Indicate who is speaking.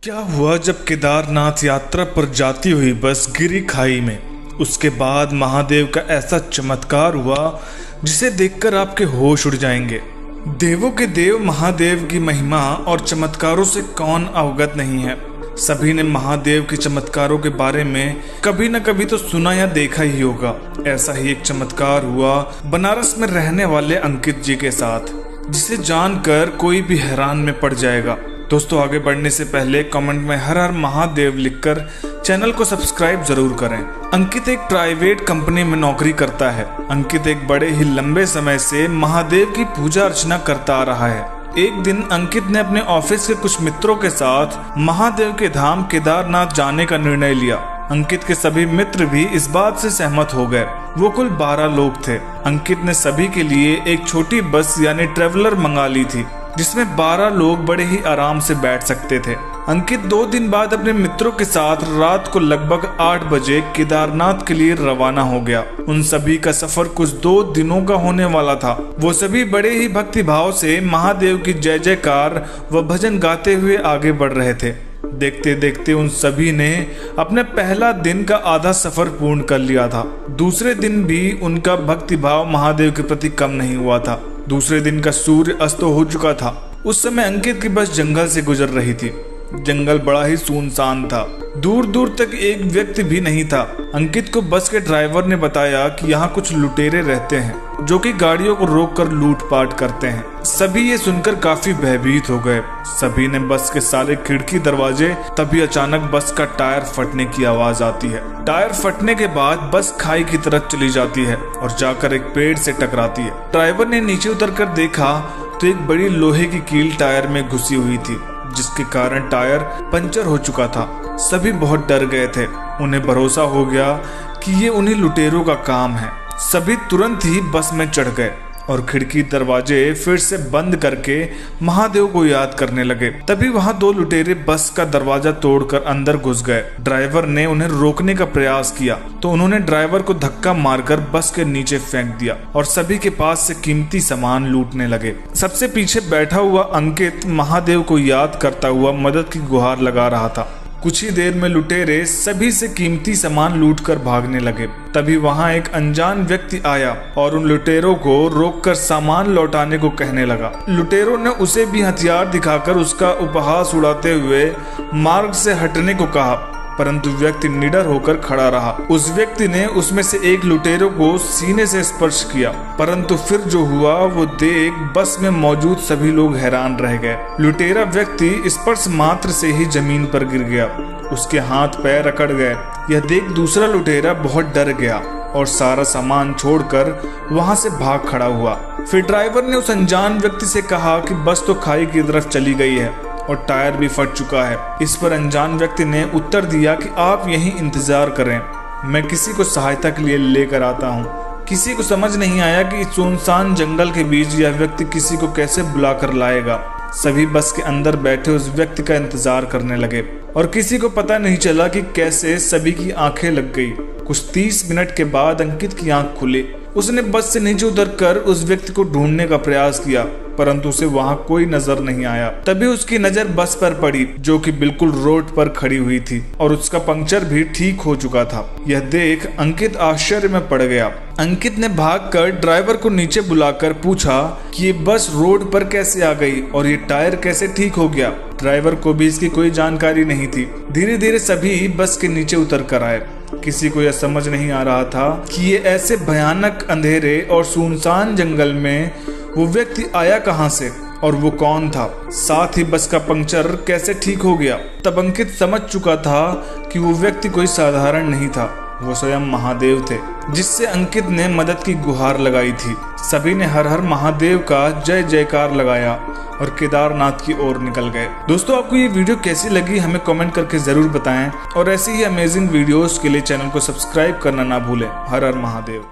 Speaker 1: क्या हुआ जब केदारनाथ यात्रा पर जाती हुई बस गिरी खाई में। उसके बाद महादेव का ऐसा चमत्कार हुआ जिसे देखकर आपके होश उड़ जाएंगे। देवों के देव महादेव की महिमा और चमत्कारों से कौन अवगत नहीं है। सभी ने महादेव के चमत्कारों के बारे में कभी न कभी तो सुना या देखा ही होगा। ऐसा ही एक चमत्कार हुआ बनारस में रहने वाले अंकित जी के साथ, जिसे जानकर कोई भी हैरान में पड़ जाएगा। दोस्तों, आगे बढ़ने से पहले कमेंट में हर हर महादेव लिखकर चैनल को सब्सक्राइब जरूर करें। अंकित एक प्राइवेट कंपनी में नौकरी करता है। अंकित एक बड़े ही लंबे समय से महादेव की पूजा अर्चना करता आ रहा है। एक दिन अंकित ने अपने ऑफिस के कुछ मित्रों के साथ महादेव के धाम केदारनाथ जाने का निर्णय लिया। अंकित के सभी मित्र भी इस बात से सहमत हो गए। वो कुल 12 लोग थे। अंकित ने सभी के लिए एक छोटी बस यानी ट्रेवलर मंगा ली थी, जिसमें 12 लोग बड़े ही आराम से बैठ सकते थे। अंकित 2 दिन बाद अपने मित्रों के साथ रात को लगभग 8 बजे केदारनाथ के लिए रवाना हो गया। उन सभी का सफर कुछ 2 दिनों का होने वाला था। वो सभी बड़े ही भक्ति भाव से महादेव की जय जयकार व भजन गाते हुए आगे बढ़ रहे थे। देखते देखते उन सभी ने अपने पहला दिन का आधा सफर पूर्ण कर लिया था। दूसरे दिन भी उनका भक्ति भाव महादेव के प्रति कम नहीं हुआ था। दूसरे दिन का सूर्य अस्त हो चुका था। उस समय अंकित की बस जंगल से गुजर रही थी। जंगल बड़ा ही सुनसान था। दूर दूर तक एक व्यक्ति भी नहीं था। अंकित को बस के ड्राइवर ने बताया कि यहाँ कुछ लुटेरे रहते हैं जो कि गाड़ियों को रोककर लूटपाट करते हैं। सभी ये सुनकर काफी भयभीत हो गए। सभी ने बस के सारे खिड़की दरवाजे, तभी अचानक बस का टायर फटने की आवाज आती है। टायर फटने के बाद बस खाई की तरफ चली जाती है और जाकर एक पेड़ से टकराती है। ड्राइवर ने नीचे उतरकर देखा तो एक बड़ी लोहे की कील टायर में घुसी हुई थी, जिसके कारण टायर पंचर हो चुका था। सभी बहुत डर गए थे। उन्हें भरोसा हो गया कि ये उन्हीं लुटेरों का काम है। सभी तुरंत ही बस में चढ़ गए और खिड़की दरवाजे फिर से बंद करके महादेव को याद करने लगे। तभी वहां 2 लुटेरे बस का दरवाजा तोड़कर अंदर घुस गए। ड्राइवर ने उन्हें रोकने का प्रयास किया तो उन्होंने ड्राइवर को धक्का मारकर बस के नीचे फेंक दिया और सभी के पास से कीमती सामान लूटने लगे। सबसे पीछे बैठा हुआ अंकित महादेव को याद करता हुआ मदद की गुहार लगा रहा था। कुछ ही देर में लुटेरे सभी से कीमती सामान लूटकर भागने लगे। तभी वहां एक अनजान व्यक्ति आया और उन लुटेरों को रोककर सामान लौटाने को कहने लगा। लुटेरों ने उसे भी हथियार दिखाकर उसका उपहास उड़ाते हुए मार्ग से हटने को कहा, परंतु व्यक्ति निडर होकर खड़ा रहा। उस व्यक्ति ने उसमें से एक लुटेरों को सीने से स्पर्श किया, परंतु फिर जो हुआ वो देख बस में मौजूद सभी लोग हैरान रह गए। लुटेरा व्यक्ति स्पर्श मात्र से ही जमीन पर गिर गया। उसके हाथ पैर अकड़ गए। यह देख दूसरा लुटेरा बहुत डर गया और सारा सामान छोड़कर वहां से भाग खड़ा हुआ। फिर ड्राइवर ने उस अनजान व्यक्ति से कहा कि बस तो खाई की तरफ चली गई है और टायर भी फट चुका है। इस पर अनजान व्यक्ति ने उत्तर दिया कि आप यहीं इंतजार करें, मैं किसी को सहायता के लिए लेकर आता हूँ। किसी को समझ नहीं आया कि इस सुनसान जंगल के बीच यह व्यक्ति किसी को कैसे बुलाकर लाएगा। सभी बस के अंदर बैठे उस व्यक्ति का इंतजार करने लगे और किसी को पता नहीं चला कि कैसे सभी की आंखें लग गई। कुछ 30 मिनट के बाद अंकित की आंख खुली। उसने बस से नीचे उतरकर उस व्यक्ति को ढूंढने का प्रयास किया, परंतु उसे वहां कोई नजर नहीं आया। तभी उसकी नजर बस पर पड़ी, जो कि बिल्कुल रोड पर खड़ी हुई थी और उसका पंक्चर भी ठीक हो चुका था। यह देख अंकित आश्चर्य में पड़ गया। अंकित ने भागकर ड्राइवर को नीचे बुलाकर पूछा कि ये बस रोड पर कैसे आ गई और ये टायर कैसे ठीक हो गया। ड्राइवर को भी इसकी कोई जानकारी नहीं थी। धीरे धीरे सभी बस के नीचे उतर कर आए। किसी को यह समझ नहीं आ रहा था कि ये ऐसे भयानक अंधेरे और सुनसान जंगल में वो व्यक्ति आया कहां से और वो कौन था। साथ ही बस का पंक्चर कैसे ठीक हो गया। तब अंकित समझ चुका था कि वो व्यक्ति कोई साधारण नहीं था, वो स्वयं महादेव थे, जिससे अंकित ने मदद की गुहार लगाई थी। सभी ने हर हर महादेव का जय जयकार लगाया और केदारनाथ की ओर निकल गए। दोस्तों, आपको ये वीडियो कैसी लगी हमें कमेंट करके जरूर बताएं और ऐसी ही अमेजिंग वीडियोस के लिए चैनल को सब्सक्राइब करना ना भूलें। हर हर महादेव।